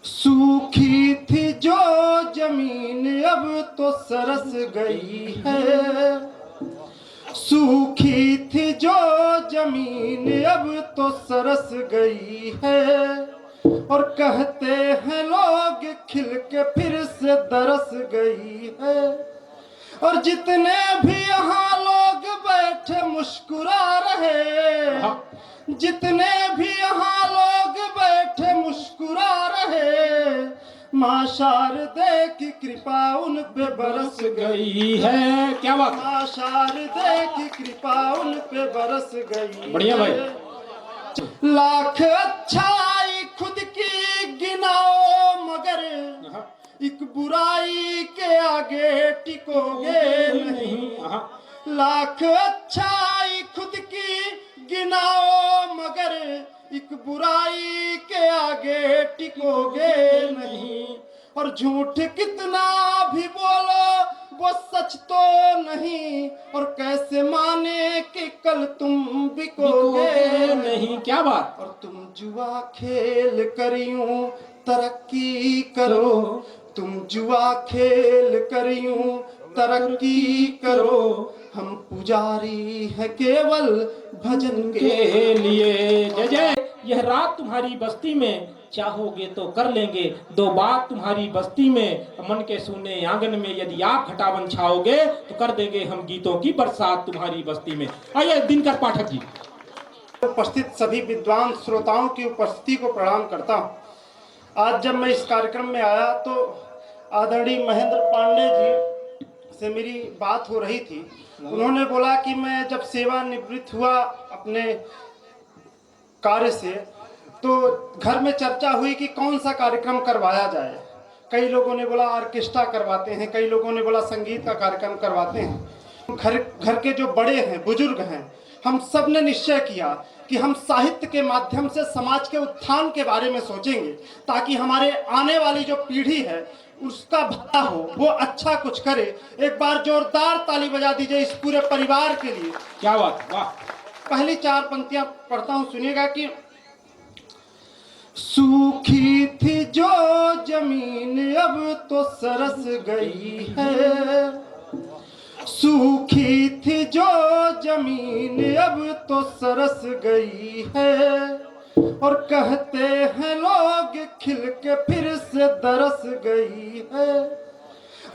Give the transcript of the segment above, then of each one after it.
सूखी थी जो जमीन अब तो सरस गई है। सूखी थी जो जमीन अब तो सरस गई है। और कहते हैं लोग खिल के फिर से दरस गई है। और जितने भी यहाँ लोग बैठे मुस्कुरा रहे, जितने भी यहाँ लोग बैठे मुस्कुरा रहे, माँ शारदे की कृपा उन पे बरस गई है। क्या बात। माँ शारदे की कृपा उन पे बरस गई। बढ़िया भाई। लाख अच्छाई खुद की गिनाओ मगर एक बुराई के आगे टिकोगे नहीं। लाख अच्छाई खुद की गिनाओ मगर एक बुराई के आगे टिकोगे नहीं। और झूठ कितना भी बोलो वो सच तो नहीं। और कैसे माने कि कल तुम बिकोगे नहीं। क्या बात। और तुम जुआ खेल कर यूं तरक्की करो। तुम जुआ खेल कर यूं तरक्की करो। हम पुजारी है केवल भजन के लिए। जय जय। यह रात तुम्हारी बस्ती में चाहोगे तो कर लेंगे दो बात तुम्हारी बस्ती में। मन के सुने आंगन में यदि आप घटावन छाओगे तो कर देंगे हम गीतों की बरसात तुम्हारी बस्ती में। आइए दिनकर पाठक जी। उपस्थित सभी विद्वान श्रोताओं की उपस्थिति को प्रणाम करता हूँ। आज जब मैं इस कार्यक्रम में आया तो आदरणीय महेंद्र पांडे जी से मेरी बात हो रही थी। उन्होंने बोला कि मैं जब सेवानिवृत्त हुआ अपने कार्य से तो घर में चर्चा हुई कि कौन सा कार्यक्रम करवाया जाए। कई लोगों ने बोला ऑर्केस्ट्रा करवाते हैं, कई लोगों ने बोला संगीत का कार्यक्रम करवाते हैं। घर के जो बड़े हैं, बुजुर्ग हैं, हम सब ने निश्चय किया कि हम साहित्य के माध्यम से समाज के उत्थान के बारे में सोचेंगे ताकि हमारे आने वाली जो पीढ़ी है उसका भला हो, वो अच्छा कुछ करे। एक बार जोरदार ताली बजा दीजिए इस पूरे परिवार के लिए। क्या बात। वाह। पहली चार पंक्तियां पढ़ता हूं, सुनिएगा कि सूखी थी जो जमीन अब तो सरस गई है। सूखी थी जो जमीन अब तो सरस गई है। और कहते हैं लोग खिल के फिर से दरस गई है।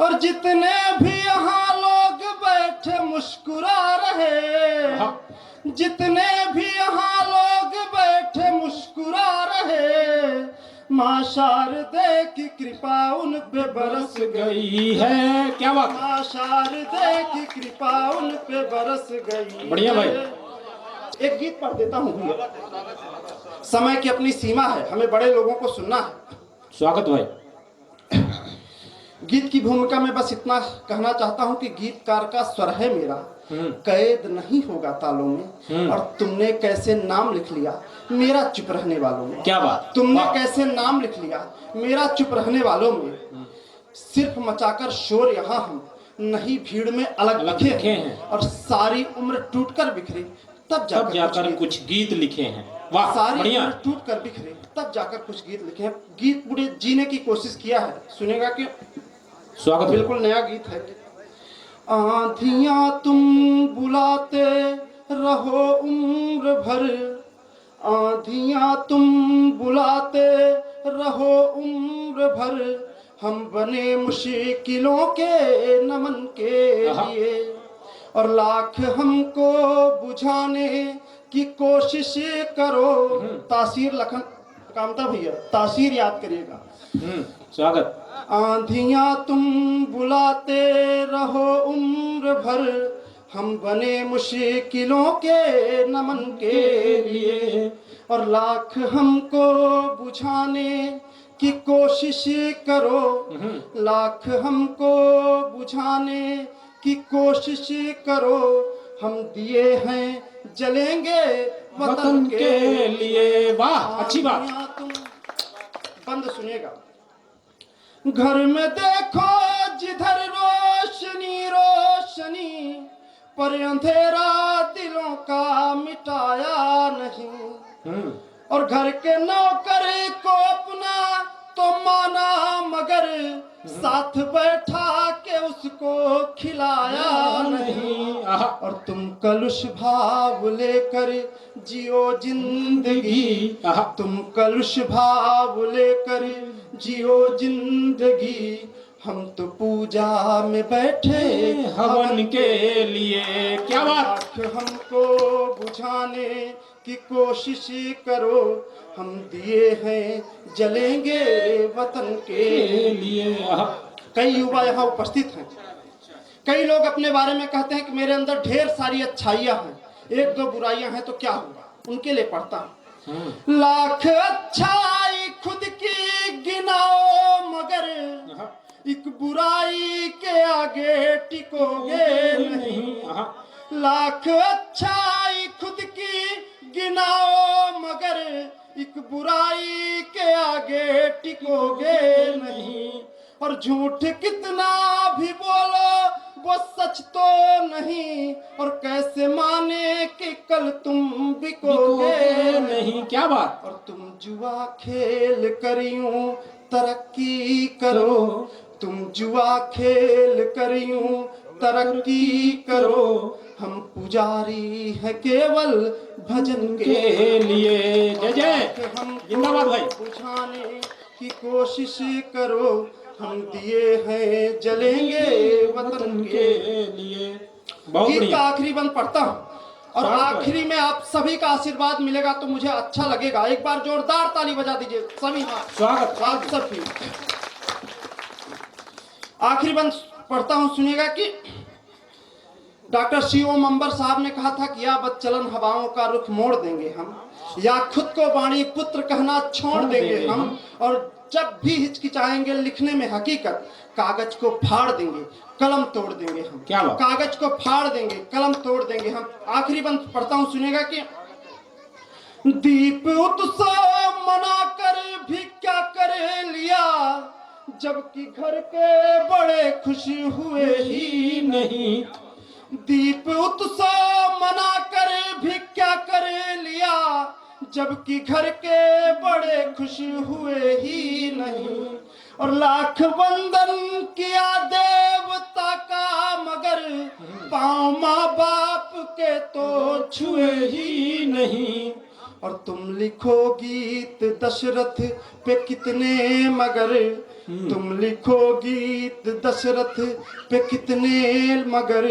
और जितने भी यहाँ लोग बैठे मुस्कुरा रहे, जितने भी यहाँ लोग बैठे मुस्कुरा रहे, माँ शारदे की कृपा उन पे बरस गई है। क्या बात। माँ शारदे की कृपा उन पे बरस गई। बढ़िया भाई। एक गीत पढ़ देता हूँ। समय की अपनी सीमा है, हमें बड़े लोगों को सुनना है। स्वागत भाई। गीत की भूमिका में बस इतना कहना चाहता हूँ कि गीतकार का स्वर है मेरा, कैद नहीं होगा तालों में। और तुमने कैसे नाम लिख लिया मेरा चुप रहने वालों में। क्या बात। तुमने कैसे नाम लिख लिया मेरा चुप रहने वालों में। सिर्फ मचाकर शोर यहाँ हम नहीं भीड़ में अलग लिखे हैं। और सारी उम्र टूटकर बिखरे तब जाकर कुछ गीत लिखे हैं। वाह। सारी बढ़िया। उम्र टूटकर बिखरे तब जाकर कुछ गीत लिखे हैं। गीत पूरे जीने की कोशिश किया है, सुनेगा कि स्वागत। बिल्कुल नया गीत है। आंधियां तुम बुलाते रहो उम्र भर। आंधियां तुम बुलाते रहो उम्र भर। हम बने मुश्किलों के नमन के लिए। और लाख हमको बुझाने की कोशिश करो। तासीर लखन कामता भैया, तासीर याद करिएगा। स्वागत। आंधियां तुम बुलाते रहो उम्र भर। हम बने मुश्किलों के नमन के लिए। और लाख हमको बुझाने की कोशिश करो। लाख हमको बुझाने की कोशिश करो। हम दिए हैं जलेंगे वतन के लिए। वाह, अच्छी बात। तुम बंद सुनिएगा। घर में देखो जिधर रोशनी रोशनी, पर अंधेरा दिलों का मिटाया नहीं। और घर के नौकर को अपना तो मगर साथ बैठा के उसको खिलाया नहीं। और तुम कलुष भाव लेकर जियो जिंदगी, तुम कलुष भाव लेकर जियो जिंदगी। हम तो पूजा में बैठे हवन के लिए। क्या बात। आँख हमको बुझाने की कोशिश करो, हम दिए हैं जलेंगे वतन के लिए। कई युवा यहाँ उपस्थित हैं। कई लोग अपने बारे में कहते हैं कि मेरे अंदर ढेर सारी अच्छाइयाँ हैं, एक दो बुराइयां हैं तो क्या हुआ। उनके लिए पढ़ता हूँ। लाख अच्छाई खुद की गिनाओ मगर एक बुराई के आगे टिकोगे नहीं। लाख अच्छाई खुद की गिनाओ मगर एक बुराई के आगे टिकोगे नहीं। और झूठ कितना भी बोलो वो सच तो नहीं, और कैसे माने कि कल तुम बिकोगे नहीं। क्या बात। और तुम जुआ खेल कर यूं तरक्की करो, तुम जुआ खेल कर यूं तरक्की करो। हम पुजारी है केवल भजन के लिए। जय जय। हम जिंदाबाद भाई। बुझाने की कोशिश करो, हम दिए हैं जलेंगे वतन के लिए। बहुत गीत का बढ़िया। आखिरी बंद पढ़ता हूँ और आखिरी में आप सभी का आशीर्वाद मिलेगा तो मुझे अच्छा लगेगा। एक बार जोरदार ताली बजा दीजिए सभी। हाँ, स्वागत। आप सबकी। आखिरी बंद पढ़ता हूँ, सुनिएगा कि डॉक्टर C.O. मंबर साहब ने कहा था कि या बदचलन हवाओं का रुख मोड़ देंगे हम, या खुद को वाणी पुत्र कहना छोड़ देंगे हम, और जब भी हिचकिचाएंगे लिखने में हकीकत कागज को फाड़ देंगे कलम तोड़ देंगे हम। क्या बात। कागज को फाड़ देंगे कलम तोड़ देंगे हम। आखिरी बंद पढ़ता हूँ, सुनेगा कि दीप उत्सव मना कर भी क्या करे लिया, जबकि घर के बड़े खुश हुए ही नहीं। दीप उत्सव मना कर भी क्या करे लिया, जबकि घर के बड़े खुश हुए ही नहीं। और लाख वंदन किया देवता का मगर पाँव माँ बाप के तो छुए ही नहीं। और तुम लिखो गीत दशरथ पे कितने मगर, तुम लिखो गीत दशरथ पे कितने मगर,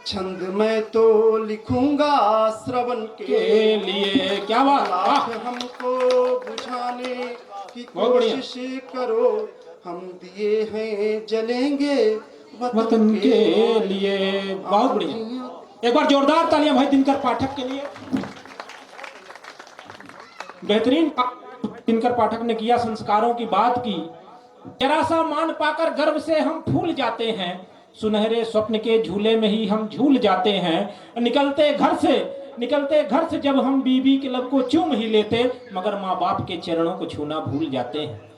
छंद मैं तो लिखूंगा श्रवण के लिए। क्या बात। हमको बुझाने की कोशिश करो, हम दिए हैं जलेंगे वतन के लिए। बहुत बढ़िया। एक बार जोरदार तालियां भाई दिनकर पाठक के लिए। बेहतरीन दिनकर पाठक ने किया, संस्कारों की बात की। जरा सा मान पाकर गर्व से हम फूल जाते हैं, सुनहरे स्वप्न के झूले में ही हम झूल जाते हैं। निकलते घर से जब हम बीबी के लब को चूम ही लेते, मगर माँ बाप के चरणों को छूना भूल जाते हैं।